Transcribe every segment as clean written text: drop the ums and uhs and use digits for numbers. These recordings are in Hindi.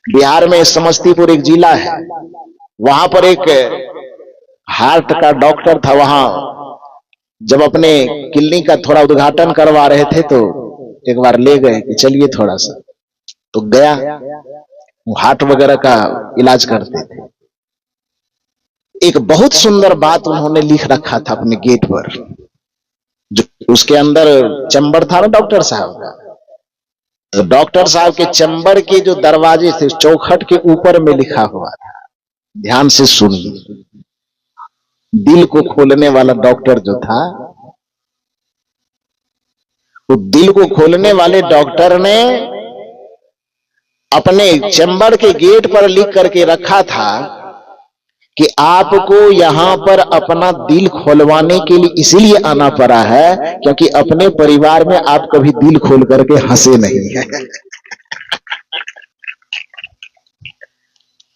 बिहार में समस्तीपुर एक जिला है, वहां पर एक हार्ट का डॉक्टर था। वहां जब अपने क्लिनिक का थोड़ा उद्घाटन करवा रहे थे तो एक बार ले गए कि चलिए थोड़ा सा, तो गया। वो हार्ट वगैरह का इलाज करते थे। एक बहुत सुंदर बात उन्होंने लिख रखा था अपने गेट पर, जो उसके अंदर चैम्बर था ना डॉक्टर साहब का, तो डॉक्टर साहब के चैम्बर के जो दरवाजे थे चौखट के ऊपर में लिखा हुआ था, ध्यान से सुनिए। दिल को खोलने वाला डॉक्टर जो था, वो दिल को खोलने वाले डॉक्टर ने अपने चैम्बर के गेट पर लिख करके रखा था कि आपको यहां पर अपना दिल खोलवाने के लिए इसलिए आना पड़ा है क्योंकि अपने परिवार में आप कभी दिल खोल करके हंसे नहीं है।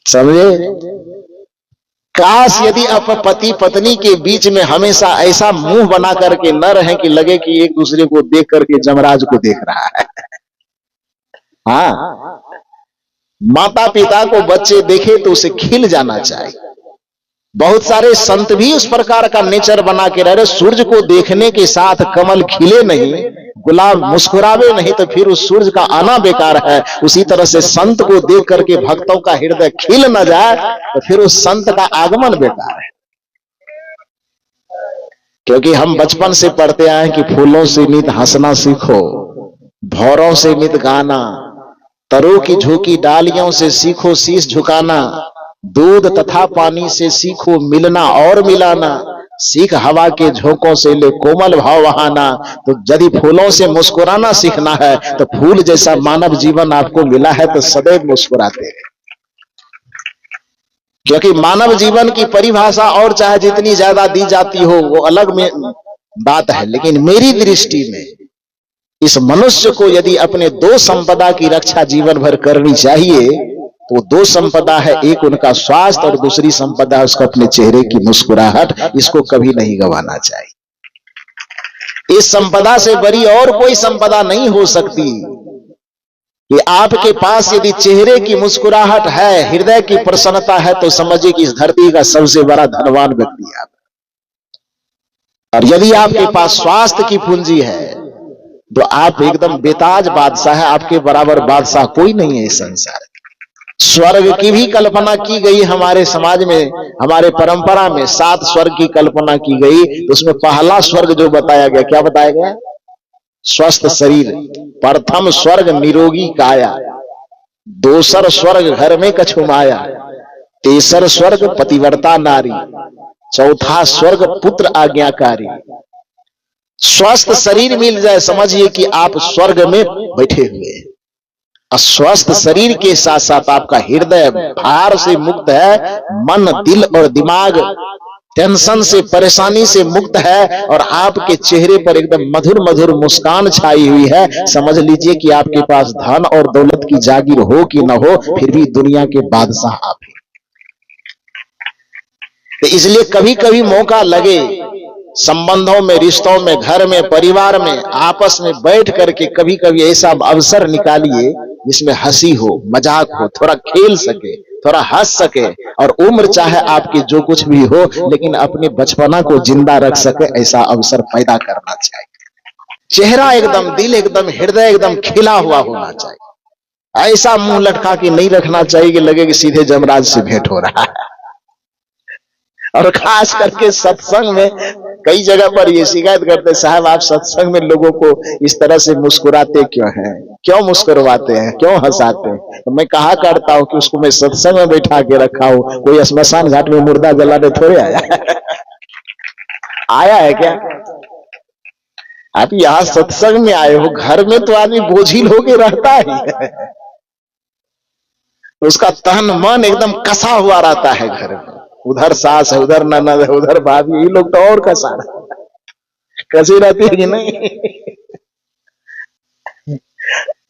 समझे? काश यदि आप पति पत्नी के बीच में हमेशा ऐसा मुंह बना करके न रहे कि लगे कि एक दूसरे को देख करके जमराज को देख रहा है। हाँ, माता पिता को बच्चे देखे तो उसे खिल जाना चाहिए। बहुत सारे संत भी उस प्रकार का नेचर बना के रह रहे, सूरज को देखने के साथ कमल खिले नहीं, गुलाब मुस्कुरावे नहीं, तो फिर उस सूरज का आना बेकार है। उसी तरह से संत को देख करके भक्तों का हृदय खिल न जाए तो फिर उस संत का आगमन बेकार है। क्योंकि हम बचपन से पढ़ते आए कि फूलों से नित हंसना सीखो, भौरों से नित गाना, तरों की झुकी डालियों से सीखो शीश झुकाना, दूध तथा पानी से सीखो मिलना और मिलाना, सीख हवा के झोंकों से ले कोमल भाव बहाना। तो यदि फूलों से मुस्कुराना सीखना है तो फूल जैसा मानव जीवन आपको मिला है तो सदैव मुस्कुराते हैं। क्योंकि मानव जीवन की परिभाषा और चाहे जितनी ज्यादा दी जाती हो वो अलग में बात है, लेकिन मेरी दृष्टि में इस मनुष्य को यदि अपने दो संपदा की रक्षा जीवन भर करनी चाहिए तो दो संपदा है, एक उनका स्वास्थ्य और दूसरी संपदा उसको अपने चेहरे की मुस्कुराहट। इसको कभी नहीं गंवाना चाहिए। इस संपदा से बड़ी और कोई संपदा नहीं हो सकती कि आपके पास यदि चेहरे की मुस्कुराहट है, हृदय की प्रसन्नता है, तो समझिए कि इस धरती का सबसे बड़ा धनवान व्यक्ति है आप। और यदि आपके पास स्वास्थ्य की पूंजी है तो आप एकदम बेताज बादशाह है। आपके बराबर बादशाह कोई नहीं है इस संसार। स्वर्ग की भी कल्पना की गई हमारे समाज में, हमारे परंपरा में 7 स्वर्ग की कल्पना की गई। तो उसमें पहला स्वर्ग जो बताया गया, क्या बताया गया? स्वस्थ शरीर। प्रथम स्वर्ग निरोगी काया, दूसर स्वर्ग घर में कछु माया, तीसर स्वर्ग पतिव्रता नारी, चौथा स्वर्ग पुत्र आज्ञाकारी। स्वस्थ शरीर मिल जाए समझिए कि आप स्वर्ग में बैठे हुए हैं। स्वस्थ शरीर के साथ साथ आपका हृदय भार से मुक्त है, मन दिल और दिमाग टेंशन से परेशानी से मुक्त है, और आपके चेहरे पर एकदम मधुर मधुर मुस्कान छाई हुई है। समझ लीजिए कि आपके पास धन और दौलत की जागीर हो कि न हो, फिर भी दुनिया के बादशाह आप हैं। तो इसलिए कभी कभी मौका लगे संबंधों में, रिश्तों में, घर में, परिवार में, आपस में बैठ करके कभी कभी ऐसा अवसर निकालिए जिसमें हंसी हो, मजाक हो, थोड़ा खेल सके, थोड़ा हंस सके, और उम्र चाहे आपकी जो कुछ भी हो लेकिन अपने बचपना को जिंदा रख सके, ऐसा अवसर पैदा करना चाहिए। चेहरा एकदम, दिल एकदम, हृदय एकदम खिला हुआ होना चाहिए। ऐसा मुंह लटका के नहीं रखना चाहिए कि लगे कि सीधे जमराज से भेंट हो रहा है। और खास करके सत्संग में कई जगह पर ये शिकायत करते, साहब आप सत्संग में लोगों को इस तरह से मुस्कुराते क्यों हैं, क्यों मुस्कुराते हैं, क्यों हंसाते हैं? तो मैं कहा करता हूं कि उसको मैं सत्संग में बैठा के रखा हूं, कोई स्मशान घाट में मुर्दा जलाने थोड़े आया। आया है क्या? आप यहाँ सत्संग में आए हो, घर में तो आदमी बोझिल होके रहता ही है, उसका तन मन एकदम कसा हुआ रहता है घर में। उधर सास है, उधर ननद है, उधर भाभी, ये लोग तो और कसा कसी रहती है कि नहीं।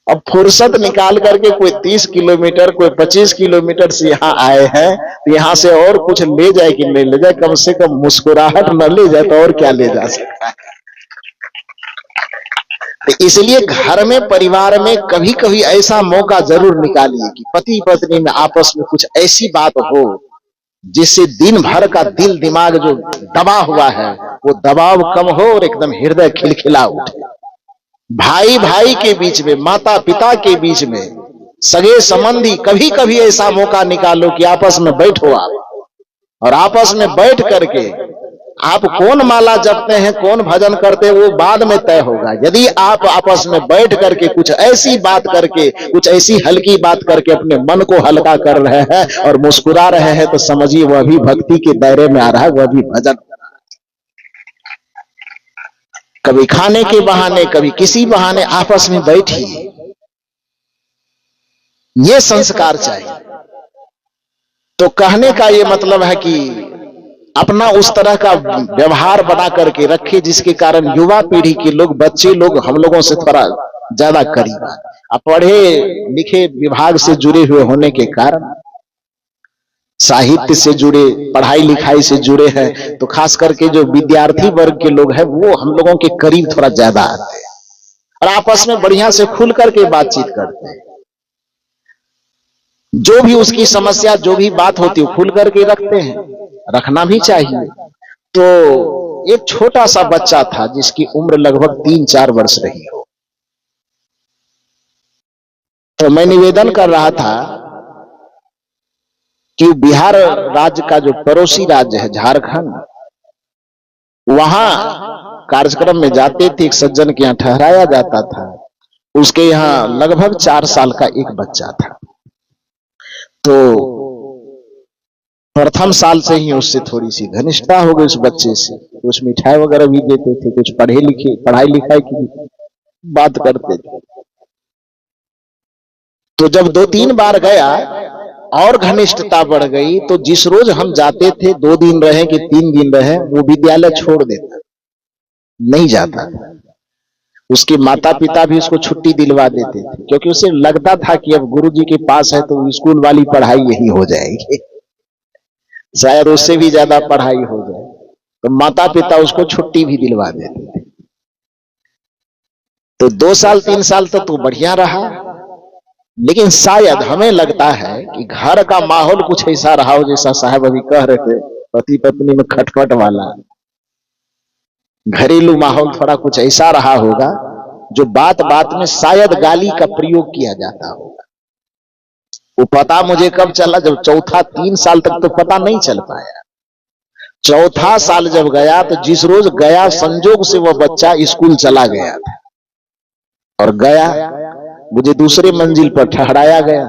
अब फुर्सत निकाल करके कोई 30 किलोमीटर, कोई 25 किलोमीटर से यहाँ आए हैं, तो यहाँ से और कुछ ले जाए कि नहीं ले जाए, कम से कम मुस्कुराहट न ले जाए तो और क्या ले जा सकता है। तो इसलिए घर में परिवार में कभी कभी ऐसा मौका जरूर निकालिए कि पति पत्नी में आपस में कुछ ऐसी बात हो जिससे दिन भर का दिल दिमाग जो दबा हुआ है वो दबाव कम हो और एकदम हृदय खिलखिला उठे। भाई भाई के बीच में, माता पिता के बीच में, सगे संबंधी, कभी कभी ऐसा मौका निकालो कि आपस में बैठो आप, और आपस में बैठ करके आप कौन माला जपते हैं, कौन भजन करते हैं, वो बाद में तय होगा। यदि आप आपस में बैठ करके कुछ ऐसी बात करके, कुछ ऐसी हल्की बात करके अपने मन को हल्का कर रहे हैं और मुस्कुरा रहे हैं, तो समझिए वह भी भक्ति के दायरे में आ रहा है, वह भी भजन। कभी खाने के बहाने, कभी किसी बहाने आपस में बैठिए, ये संस्कार चाहिए। तो कहने का ये मतलब है कि अपना उस तरह का व्यवहार बना करके रखे जिसके कारण युवा पीढ़ी के लोग, बच्चे लोग हम लोगों से थोड़ा ज्यादा करीब आए। अब पढ़े लिखे विभाग से जुड़े हुए होने के कारण, साहित्य से जुड़े, पढ़ाई लिखाई से जुड़े हैं, तो खास करके जो विद्यार्थी वर्ग के लोग हैं वो हम लोगों के करीब थोड़ा ज्यादा आते हैं और आपस में बढ़िया से खुल करके बातचीत करते हैं। जो भी उसकी समस्या, जो भी बात होती है खुल करके रखते हैं, रखना भी चाहिए। तो एक छोटा सा बच्चा था जिसकी उम्र लगभग 3-4 वर्ष रही हो, तो मैं निवेदन कर रहा था कि बिहार राज्य का जो पड़ोसी राज्य है झारखंड, वहां कार्यक्रम में जाते थे, एक सज्जन के यहां ठहराया जाता था, उसके यहां लगभग 4 साल का एक बच्चा था। तो प्रथम साल से ही उससे थोड़ी सी घनिष्ठता हो गई उस बच्चे से, तो उस मिठाई वगैरह भी देते थे, कुछ पढ़ाई लिखाई की बात करते थे। तो जब 2-3 बार गया और घनिष्ठता बढ़ गई, तो जिस रोज हम जाते थे 2 दिन रहे कि 3 दिन रहे, वो विद्यालय छोड़ देता, नहीं जाता। उसके माता पिता भी उसको छुट्टी दिलवा देते थे, क्योंकि उसे लगता था कि अब गुरुजी के पास है तो स्कूल वाली पढ़ाई यही हो जाएगी, शायद उससे भी ज्यादा पढ़ाई हो जाए, तो माता पिता उसको छुट्टी भी दिलवा देते थे। तो 2 साल 3 साल तक तो बढ़िया रहा, लेकिन शायद हमें लगता है कि घर का माहौल कुछ ऐसा रहा हो, जैसा साहब अभी कह रहे थे, पति पत्नी में खटपट वाला घरेलू माहौल थोड़ा कुछ ऐसा रहा होगा जो बात बात में शायद गाली का प्रयोग किया जाता होगा। वो पता मुझे कब चला, जब चौथा 3 साल तक तो पता नहीं चल पाया। चौथा साल जब गया तो जिस रोज गया, संजोग से वह बच्चा स्कूल चला गया था और गया, मुझे दूसरे मंजिल पर ठहराया गया,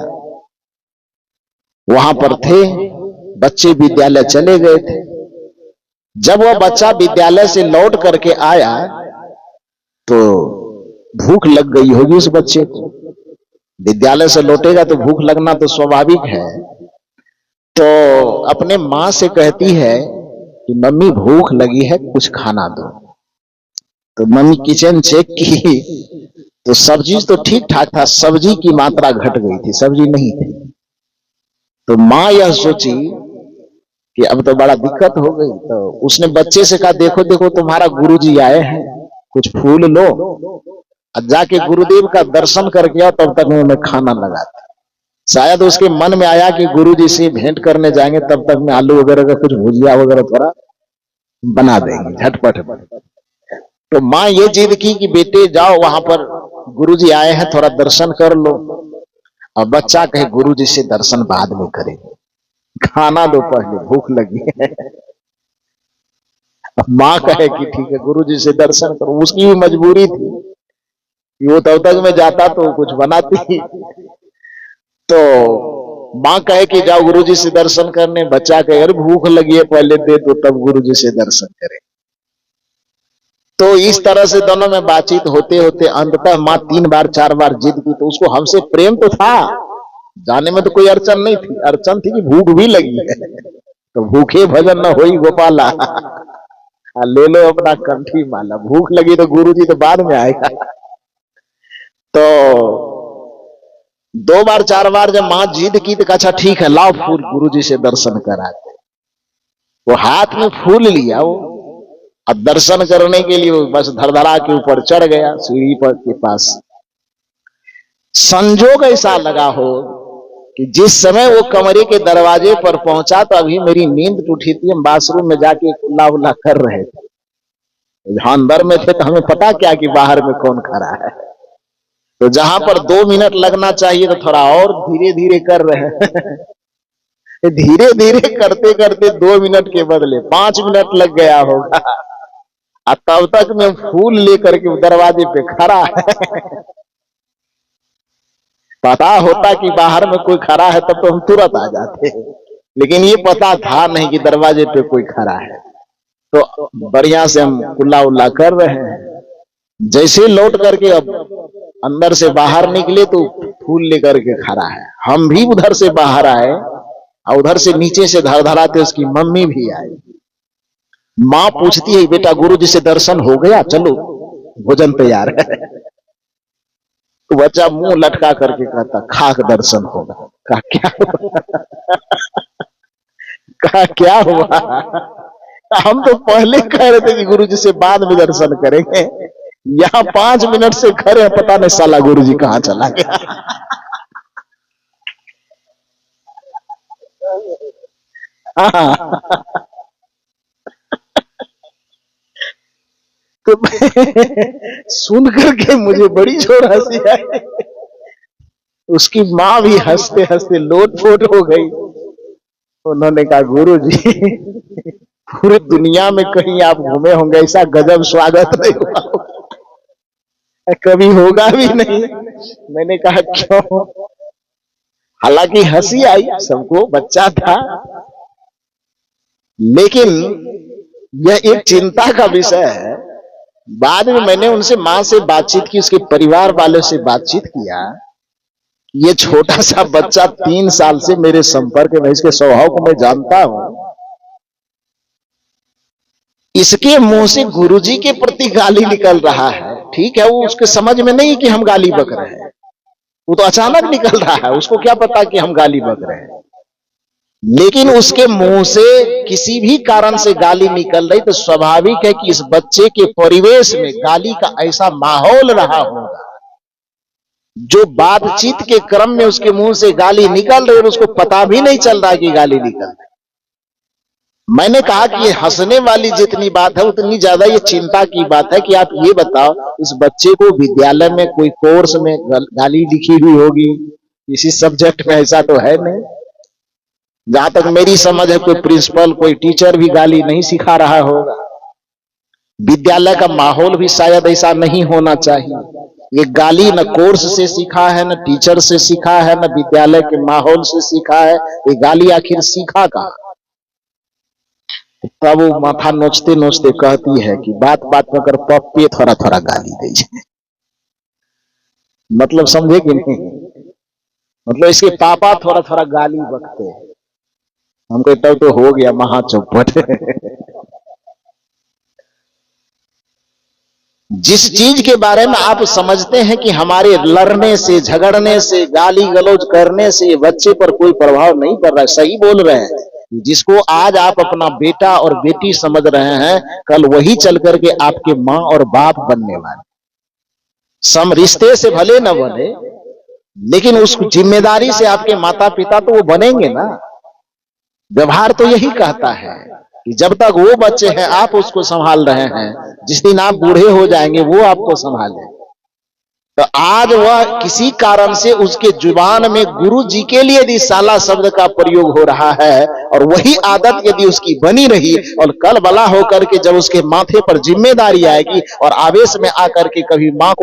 वहां पर थे बच्चे, विद्यालय चले गए थे। जब वह बच्चा विद्यालय से लौट करके आया तो भूख लग गई होगी उस बच्चे को, विद्यालय से लौटेगा तो भूख लगना तो स्वाभाविक है। तो अपने माँ से कहती है कि मम्मी भूख लगी है, कुछ खाना दो। तो मम्मी किचन चेक की तो सब्जी तो ठीक ठाक था, सब्जी की मात्रा घट गई थी, सब्जी नहीं थी। तो माँ यह सोची कि अब तो बड़ा दिक्कत हो गई, तो उसने बच्चे से कहा, देखो देखो तुम्हारा गुरुजी आए हैं, कुछ फूल लो और जाके गुरुदेव का दर्शन करके आओ, तब तक मैं खाना लगाता। शायद उसके मन में आया कि गुरुजी से भेंट करने जाएंगे, तब तक में आलू वगैरह का कुछ भुजिया वगैरह थोड़ा बना देंगे झटपट। तो माँ ये जिद की कि बेटे जाओ, वहां पर गुरुजी आए हैं, थोड़ा दर्शन कर लो। और बच्चा कहे गुरुजी से दर्शन बाद में करेंगे, खाना दो पहले, भूख लगी है। माँ कहे कि ठीक है गुरुजी से दर्शन करो, उसकी भी मजबूरी थी कि वो तब तक में जाता तो कुछ बनाती। तो माँ कहे कि जाओ गुरुजी से दर्शन करने, बच्चा कहे अरे भूख लगी है, पहले दे दो तब गुरुजी से दर्शन करें। तो इस तरह से दोनों में बातचीत होते होते अंततः माँ 3 बार 4 बार जिद की। तो उसको हमसे प्रेम तो था, जाने में तो कोई अड़चन नहीं थी, अड़चन थी कि भूख भी लगी है। तो भूखे भजन न होई गोपाला, ले लो अपना कंठी माला। भूख लगी तो गुरुजी तो बाद में आएगा। तो 2 बार 4 बार जब माँ जिद की तो अच्छा ठीक है लाओ फूल, गुरुजी से दर्शन कराते। वो हाथ में फूल लिया, वो अब दर्शन करने के लिए बस धड़धड़ा के ऊपर चढ़ गया सीढ़ी पर के पास। संजोग ऐसा लगा हो कि जिस समय वो कमरे के दरवाजे पर पहुंचा तो अभी मेरी नींद टूटी थी, हम बाथरूम में जाके कुल्ला उल्ला कर रहे थे। जहां अंदर में थे तो हमें पता क्या कि बाहर में कौन खड़ा है, तो जहां पर 2 मिनट लगना चाहिए तो थोड़ा और धीरे धीरे कर रहे हैं। धीरे धीरे करते करते 2 मिनट के बदले 5 मिनट लग गया होगा, और तब तक मैं फूल लेकर के दरवाजे पे खड़ा है। पता होता कि बाहर में कोई खड़ा है तब तो हम तुरंत आ जाते, लेकिन ये पता था नहीं कि दरवाजे पे कोई खड़ा है। तो बढ़िया से हम कुल्ला उल्ला कर रहे हैं। जैसे लौट करके अब अंदर से बाहर निकले तो फूल लेकर के खड़ा है। हम भी उधर से बाहर आए और उधर से नीचे से धड़धड़ाते उसकी मम्मी भी आई। माँ पूछती है, बेटा गुरुजी से दर्शन हो गया, चलो भोजन तैयार है। तो बच्चा मुंह लटका करके कहता, खाक दर्शन होगा। कहा क्या हुआ? कहा क्या हुआ? हम तो पहले कह रहे थे कि गुरुजी से बाद में दर्शन करेंगे, यहाँ 5 मिनट से खड़े हैं, पता नहीं साला गुरुजी कहां चला गया। हाँ। तो सुन करके मुझे बड़ी जोर हंसी आई। उसकी माँ भी हंसते हंसते लोटपोट हो गई। उन्होंने कहा, गुरुजी पूरी दुनिया में कहीं आप घूमे होंगे, ऐसा गजब स्वागत नहीं हुआ, कभी होगा भी नहीं। मैंने कहा क्यों? हालांकि हंसी आई सबको, बच्चा था, लेकिन यह एक चिंता का विषय है। बाद में मैंने उनसे मां से बातचीत की, उसके परिवार वालों से बातचीत किया। ये छोटा सा बच्चा 3 साल से मेरे संपर्क में, इसके स्वभाव को मैं जानता हूं। इसके मुंह से गुरुजी के प्रति गाली निकल रहा है, ठीक है, वो उसके समझ में नहीं कि हम गाली बक रहे हैं, वो तो अचानक निकल रहा है, उसको क्या पता कि हम गाली बक रहे हैं। लेकिन उसके मुंह से किसी भी कारण से गाली निकल रही तो स्वाभाविक है कि इस बच्चे के परिवेश में गाली का ऐसा माहौल रहा होगा, जो बातचीत के क्रम में उसके मुंह से गाली निकल रही और उसको पता भी नहीं चल रहा कि गाली निकल रही। मैंने कहा कि ये हंसने वाली जितनी बात है उतनी ज्यादा ये चिंता की बात है कि आप ये बताओ, इस बच्चे को विद्यालय में कोई कोर्स में गाली लिखी हुई होगी, किसी सब्जेक्ट में ऐसा तो है नहीं। जहां तक मेरी समझ है, कोई प्रिंसिपल, कोई टीचर भी गाली नहीं सिखा रहा होगा। विद्यालय का माहौल भी शायद ऐसा नहीं होना चाहिए। ये गाली न कोर्स से सीखा है, न टीचर से सीखा है, न विद्यालय के माहौल से सीखा है। ये गाली आखिर सीखा कहां? तब वो माथा नोचते नोचते कहती है कि बात बात में कर पप्पे थोड़ा थोड़ा गाली दे। मतलब समझे कि नहीं? मतलब इसके पापा थोड़ा थोड़ा गाली बकते हैं। हम कहते तो हो गया महा चौपट। जिस चीज के बारे में आप समझते हैं कि हमारे लड़ने से, झगड़ने से, गाली गलौज करने से बच्चे पर कोई प्रभाव नहीं पड़ रहा है, सही बोल रहे हैं। जिसको आज आप अपना बेटा और बेटी समझ रहे हैं, कल वही चल करके आपके माँ और बाप बनने वाले। सम रिश्ते से भले न बने, लेकिन उस जिम्मेदारी से आपके माता पिता तो वो बनेंगे ना। व्यवहार तो यही कहता है कि जब तक वो बच्चे हैं आप उसको संभाल रहे हैं, जिस दिन आप बूढ़े हो जाएंगे वो आपको संभाले। तो आज वह किसी कारण से उसके जुबान में गुरु जी के लिए यदि साला शब्द का प्रयोग हो रहा है, और वही आदत यदि उसकी बनी रही, और कल बला होकर के जब उसके माथे पर जिम्मेदारी आएगी और आवेश में आकर के कभी माँ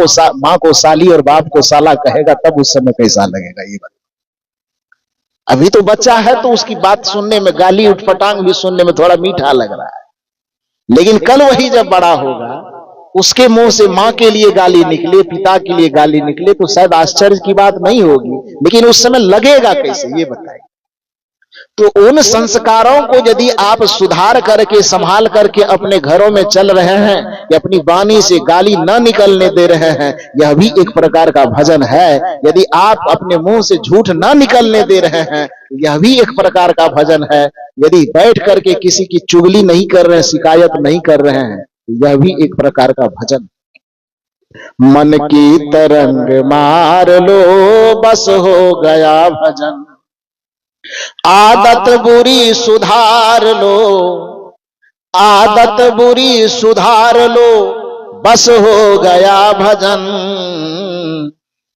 को साली और बाप को साला कहेगा, तब उस समय कैसा लगेगा ये बात। अभी तो बच्चा है तो उसकी बात सुनने में, गाली उठपटांग भी सुनने में थोड़ा मीठा लग रहा है, लेकिन कल वही जब बड़ा होगा, उसके मुंह से माँ के लिए गाली निकले, पिता के लिए गाली निकले, तो शायद आश्चर्य की बात नहीं होगी, लेकिन उस समय लगेगा कैसे ये बताइए। तो उन संस्कारों को यदि आप सुधार करके, संभाल करके अपने घरों में चल रहे हैं, या अपनी वाणी से गाली न निकलने दे रहे हैं, यह भी एक प्रकार का भजन है। यदि आप अपने मुंह से झूठ न निकलने दे रहे हैं, यह भी एक प्रकार का भजन है। यदि बैठ करके किसी की चुगली नहीं कर रहे हैं, शिकायत नहीं कर रहे हैं, यह भी एक प्रकार का भजन। मन की तरंग मार लो बस हो गया भजन, आदत बुरी सुधार लो, आदत बुरी सुधार लो बस हो गया भजन,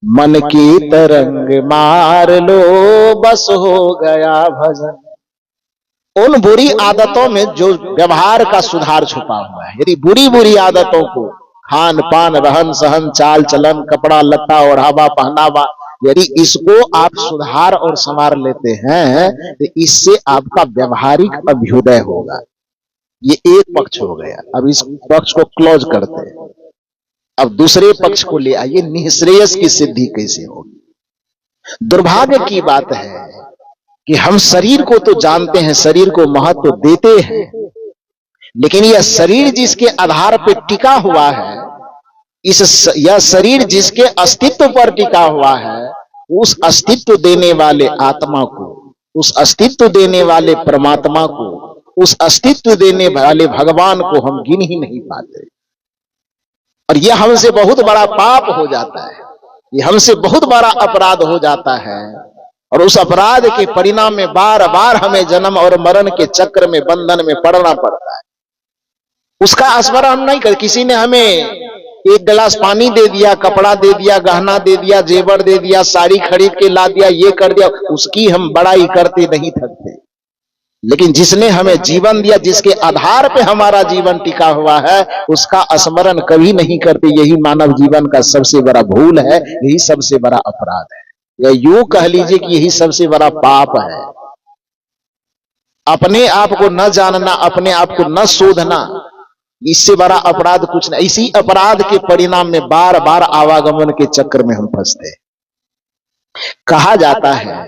मन की तरंग मार लो बस हो गया भजन। उन बुरी आदतों में जो व्यवहार का सुधार छुपा हुआ है, यदि बुरी बुरी आदतों को, खान पान रहन सहन चाल चलन कपड़ा लत्ता और हवा पहनावा, यदि इसको आप सुधार और संवार लेते हैं तो इससे आपका व्यवहारिक अभ्युदय होगा। ये एक पक्ष हो गया। अब इस पक्ष को क्लोज करते हैं। अब दूसरे पक्ष को ले आइए, निःश्रेयस की सिद्धि कैसे होगी। दुर्भाग्य की बात है कि हम शरीर को तो जानते हैं, शरीर को महत्व देते हैं, लेकिन यह शरीर जिसके आधार पर टिका हुआ है, यह शरीर जिसके अस्तित्व पर टिका हुआ है, उस अस्तित्व देने वाले आत्मा को, उस अस्तित्व देने वाले परमात्मा को, उस अस्तित्व देने वाले भगवान को हम गिन ही नहीं पाते। और यह हमसे बहुत बड़ा पाप हो जाता है, यह हमसे बहुत बड़ा अपराध हो जाता है। और उस अपराध के परिणाम में बार बार हमें जन्म और मरण के चक्र में, बंधन में पड़ना पड़ता है। उसका स्मरण हम नहीं कर। किसी ने हमें एक गिलास पानी दे दिया, कपड़ा दे दिया, गहना दे दिया, जेवर दे दिया, साड़ी खरीद के ला दिया, ये कर दिया, उसकी हम बड़ाई करते नहीं थकते। लेकिन जिसने हमें जीवन दिया, जिसके आधार पे हमारा जीवन टिका हुआ है, उसका स्मरण कभी नहीं करते। यही मानव जीवन का सबसे बड़ा भूल है, यही सबसे बड़ा अपराध है, या यूं कह लीजिए कि यही सबसे बड़ा पाप है। अपने आप को न जानना, अपने आप को न शोधना, इससे बड़ा अपराध कुछ नहीं। इसी अपराध के परिणाम में बार बार आवागमन के चक्र में हम फंसते हैं। कहा जाता है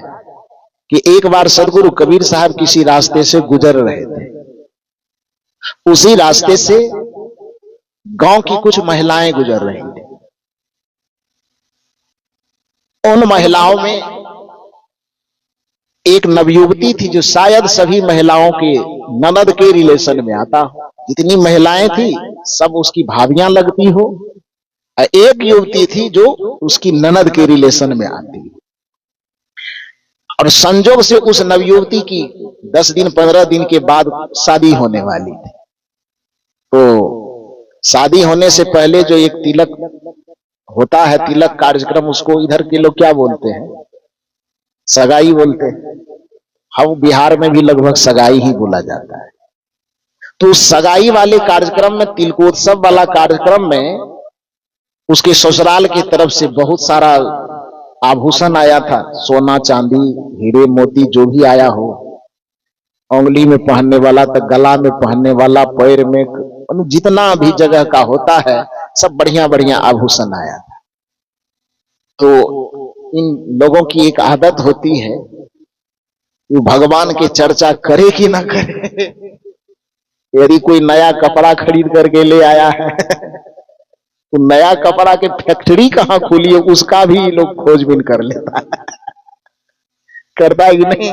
कि एक बार सदगुरु कबीर साहब किसी रास्ते से गुजर रहे थे। उसी रास्ते से गांव की कुछ महिलाएं गुजर रही थी। उन महिलाओं में एक नवयुवती थी जो शायद सभी महिलाओं के ननद के रिलेशन में आता हो। जितनी महिलाएं थी सब उसकी भाभियां लगती हो। एक युवती थी जो उसकी ननद के रिलेशन में आती। और संजोग से उस नवयुवती की 10 दिन 15 दिन के बाद शादी होने वाली थी। तो शादी होने से पहले जो एक तिलक होता है, तिलक कार्यक्रम, उसको इधर के लोग क्या बोलते हैं? सगाई बोलते हैं। हम बिहार में भी लगभग सगाई ही बोला जाता है। तो सगाई वाले कार्यक्रम में, तिलकोत्सव वाला कार्यक्रम में, उसके ससुराल की तरफ से बहुत सारा आभूषण आया था। सोना चांदी हीरे मोती जो भी आया हो, उंगली में पहनने वाला तक, गला में पहनने वाला, पैर में, जितना भी जगह का होता है सब बढ़िया बढ़िया आभूषण आया था। तो इन लोगों की एक आदत होती है कि भगवान की चर्चा करे कि ना करे। यदि कोई नया कपड़ा खरीद करके ले आया है तो नया कपड़ा के फैक्ट्री कहां खुली है उसका भी लोग खोजबीन कर लेता है। करता है कि नहीं?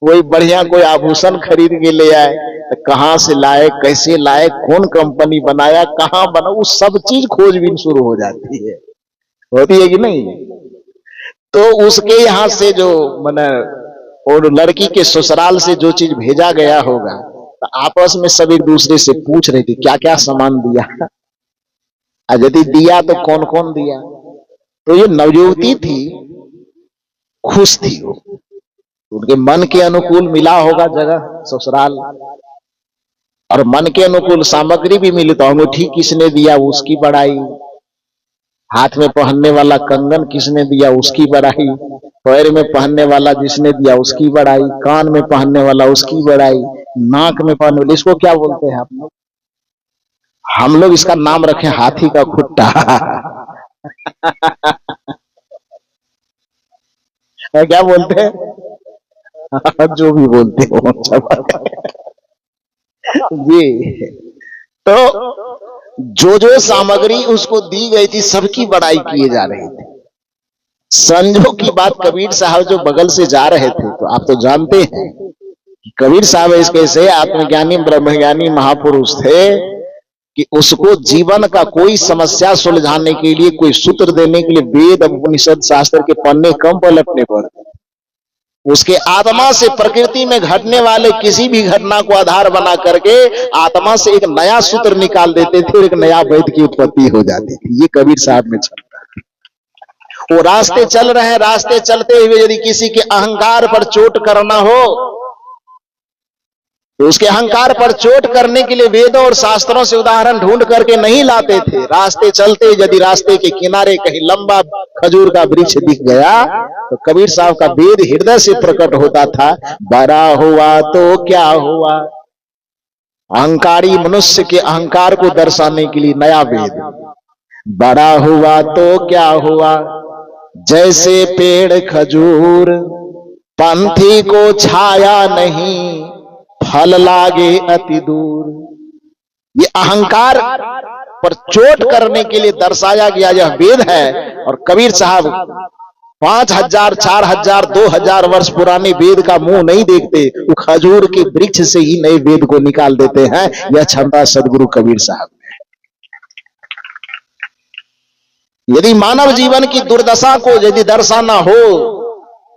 कोई बढ़िया कोई आभूषण खरीद के ले आए तो कहां से लाए, कैसे लाए, कौन कंपनी बनाया, कहां बना, वो सब चीज खोजबीन शुरू हो जाती है। होती है कि नहीं? तो उसके यहां से जो माने और लड़की के ससुराल से जो चीज भेजा गया होगा, तो आपस में सब एक दूसरे से पूछ रहे थे क्या क्या सामान दिया, यदि दिया तो कौन कौन दिया। तो ये नवयुवती थी, खुश थी वो, उनके मन के अनुकूल मिला होगा जगह ससुराल, और मन के अनुकूल सामग्री भी मिली। तो अंगूठी किसने दिया उसकी बड़ाई, हाथ में पहनने वाला कंगन किसने दिया उसकी बड़ाई, पैर में पहनने वाला जिसने दिया उसकी बड़ाई, कान में पहनने वाला उसकी बड़ाई, नाक में पहनने वाला, इसको क्या बोलते हैं आप लोग? हम लोग इसका नाम रखे हाथी का खुट्टा। क्या बोलते हैं? जो भी बोलते हो जी। तो जो सामग्री उसको दी गई थी सबकी बड़ाई किए जा रही थी। संजोग की बात, कबीर साहब जो बगल से जा रहे थे, तो आप तो जानते हैं कि कबीर साहब इस कैसे आत्मज्ञानी ब्रह्मज्ञानी महापुरुष थे कि उसको जीवन का कोई समस्या सुलझाने के लिए, कोई सूत्र देने के लिए वेद उपनिषद शास्त्र के पन्ने कम पलटने पड़ते। उसके आत्मा से प्रकृति में घटने वाले किसी भी घटना को आधार बना करके आत्मा से एक नया सूत्र निकाल देते थे, एक नया वेद की उत्पत्ति हो जाती थी। ये कबीर साहब में चलता है। वो रास्ते चल रहे हैं, रास्ते चलते हुए यदि किसी के अहंकार पर चोट करना हो तो उसके अहंकार पर चोट करने के लिए वेदों और शास्त्रों से उदाहरण ढूंढ करके नहीं लाते थे। रास्ते चलते यदि रास्ते के किनारे कहीं लंबा खजूर का वृक्ष दिख गया तो कबीर साहब का वेद हृदय से प्रकट होता था। बड़ा हुआ तो क्या हुआ, अहंकारी मनुष्य के अहंकार को दर्शाने के लिए नया वेद। बड़ा हुआ तो क्या हुआ, जैसे पेड़ खजूर, पंथी को छाया नहीं, फल लागे अति दूर। ये अहंकार पर चोट करने के लिए दर्शाया गया यह वेद है। और कबीर साहब 5000, 4000, 2000 वर्ष पुराने वेद का मुंह नहीं देखते, वो खजूर के वृक्ष से ही नए वेद को निकाल देते हैं। यह क्षमता सदगुरु कबीर साहब है। यदि मानव जीवन की दुर्दशा को यदि दर्शाना हो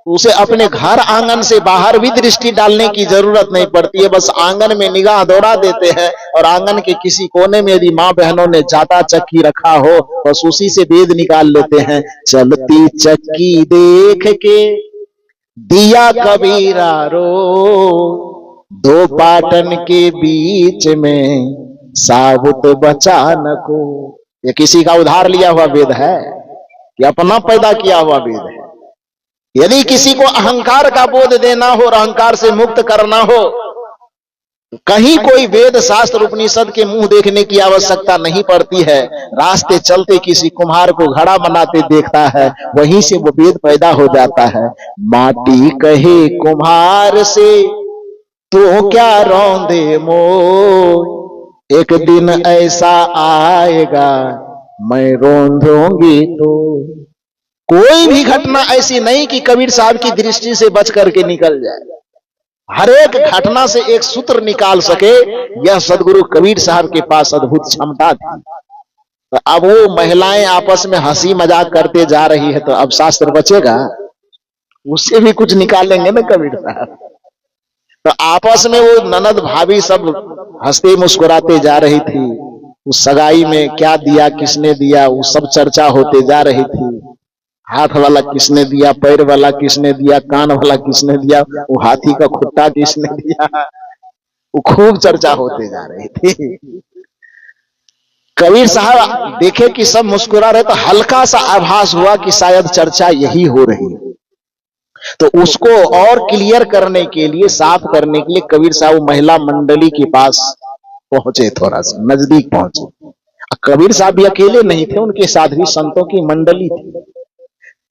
उसे अपने घर आंगन से बाहर भी दृष्टि डालने की जरूरत नहीं पड़ती है। बस आंगन में निगाह दौड़ा देते हैं और आंगन के किसी कोने में यदि माँ बहनों ने जाता चक्की रखा हो बस उसी से वेद निकाल लेते हैं। चलती चक्की देख के दिया कबीरा रो, दो पाटन के बीच में साबुत बचा न को। ये किसी का उधार लिया हुआ वेद है कि अपना पैदा किया हुआ वेद है। यदि किसी को अहंकार का बोध देना हो और अहंकार से मुक्त करना हो कहीं कोई वेद शास्त्र उपनिषद के मुंह देखने की आवश्यकता नहीं पड़ती है। रास्ते चलते किसी कुम्हार को घड़ा बनाते देखता है, वहीं से वो वेद पैदा हो जाता है। माटी कहे कुम्हार से तो क्या रौंदे मोय, एक दिन ऐसा आएगा मैं रौंदूंगी तो। कोई भी घटना ऐसी नहीं कि कबीर साहब की दृष्टि से बच करके निकल जाए। हर एक घटना से एक सूत्र निकाल सके, यह सदगुरु कबीर साहब के पास अद्भुत क्षमता थी। तो अब वो महिलाएं आपस में हंसी मजाक करते जा रही है तो अब शास्त्र बचेगा? उससे भी कुछ निकालेंगे ना कबीर साहब। तो आपस में वो ननद भाभी सब हंसते मुस्कुराते जा रही थी। उस सगाई में क्या दिया किसने दिया वो सब चर्चा होते जा रही थी। हाथ वाला किसने दिया, पैर वाला किसने दिया, कान वाला किसने दिया, वो हाथी का खुट्टा किसने दिया, वो खूब चर्चा होते जा रही थी। कबीर साहब देखे कि सब मुस्कुरा रहे तो हल्का सा आभास हुआ कि शायद चर्चा यही हो रही है। तो उसको और क्लियर करने के लिए, साफ करने के लिए कबीर साहब महिला मंडली के पास पहुंचे, थोड़ा सा नजदीक पहुंचे। कबीर साहब भी अकेले नहीं थे, उनके साथ भी संतों की मंडली थी।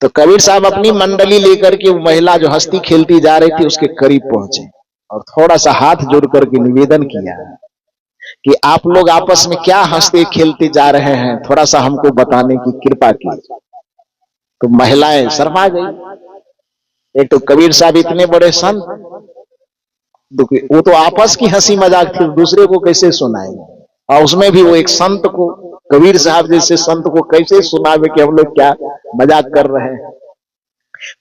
तो कबीर साहब अपनी मंडली लेकर के वो महिला जो हंसती खेलती जा रही थी उसके करीब पहुंचे और थोड़ा सा हाथ जोड़ करके निवेदन किया कि आप लोग आपस में क्या हंसते खेलते जा रहे हैं, थोड़ा सा हमको बताने की कृपा की। तो महिलाएं शर्मा गई। एक तो कबीर साहब इतने बड़े संत, वो तो आपस की हंसी मजाक थी, दूसरे को कैसे सुनाएंगे? और उसमें भी वो एक संत को, कबीर साहब जैसे संत को कैसे सुनावे कि हम लोग क्या मजाक कर रहे हैं।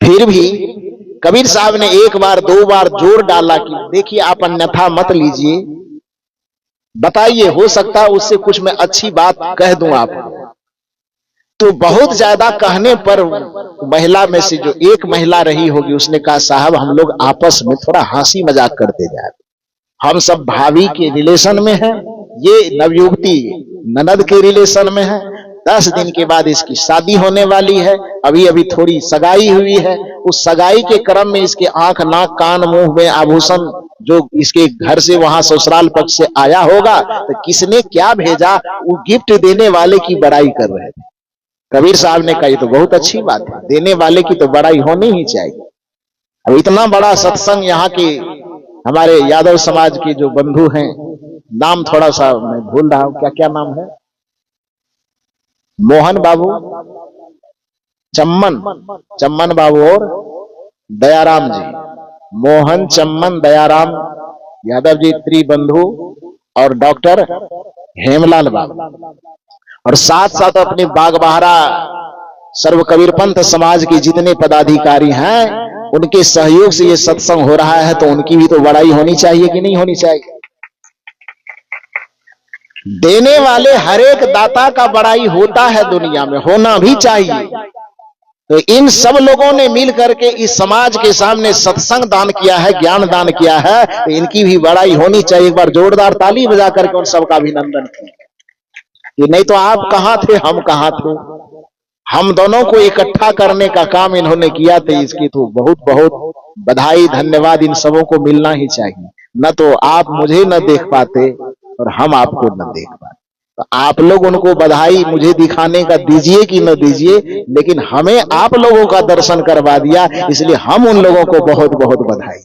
फिर भी कबीर साहब ने एक बार दो बार जोर डाला कि देखिए आप अन्यथा मत लीजिए, बताइए हो सकता है उससे कुछ मैं अच्छी बात कह दूं आपको। तो बहुत ज्यादा कहने पर महिला में से जो एक महिला रही होगी उसने कहा साहब हम लोग आपस में थोड़ा हंसी मजाक करते जा रहे, हम सब भाभी के रिलेशन में हैं, ये नवयुवती ननद के रिलेशन में है, 10 दिन के बाद इसकी शादी होने वाली है, अभी अभी थोड़ी सगाई हुई है। उस सगाई के क्रम में इसके आंख नाक कान मुंह में आभूषण जो इसके घर से वहां ससुराल पक्ष से आया होगा तो किसने क्या भेजा वो गिफ्ट देने वाले की बड़ाई कर रहे थे। कबीर साहब ने कही तो बहुत अच्छी बात है, देने वाले की तो बड़ाई होनी ही चाहिए। अब इतना बड़ा सत्संग यहाँ के हमारे यादव समाज के जो बंधु हैं, नाम थोड़ा सा मैं भूल रहा हूं, क्या क्या नाम है, मोहन बाबू, चम्मन बाबू और दयाराम जी, मोहन चम्मन दयाराम यादव जी त्रिबंधु और डॉक्टर हेमलाल बाबा, और साथ साथ अपने बागबाहरा सर्व कबीर पंथ समाज के जितने पदाधिकारी हैं, उनके सहयोग से ये सत्संग हो रहा है, तो उनकी भी तो बड़ाई होनी चाहिए कि नहीं होनी चाहिए? देने वाले हर एक दाता का बड़ाई होता है दुनिया में, होना भी चाहिए। तो इन सब लोगों ने मिल करके इस समाज के सामने सत्संग दान किया है, ज्ञान दान किया है, तो इनकी भी बड़ाई होनी चाहिए। एक बार जोरदार ताली बजा करके उन सबका अभिनंदन किया। नहीं तो आप कहां थे, हम कहां थे? हम दोनों को इकट्ठा करने का काम इन्होंने किया, तो इसकी तो बहुत बहुत बधाई, धन्यवाद इन सबों को मिलना ही चाहिए। न तो आप मुझे न देख पाते और हम आपको न देख पाते। तो आप लोग उनको बधाई मुझे दिखाने का दीजिए कि न दीजिए, लेकिन हमें आप लोगों का दर्शन करवा दिया, इसलिए हम उन लोगों को बहुत बहुत बधाई।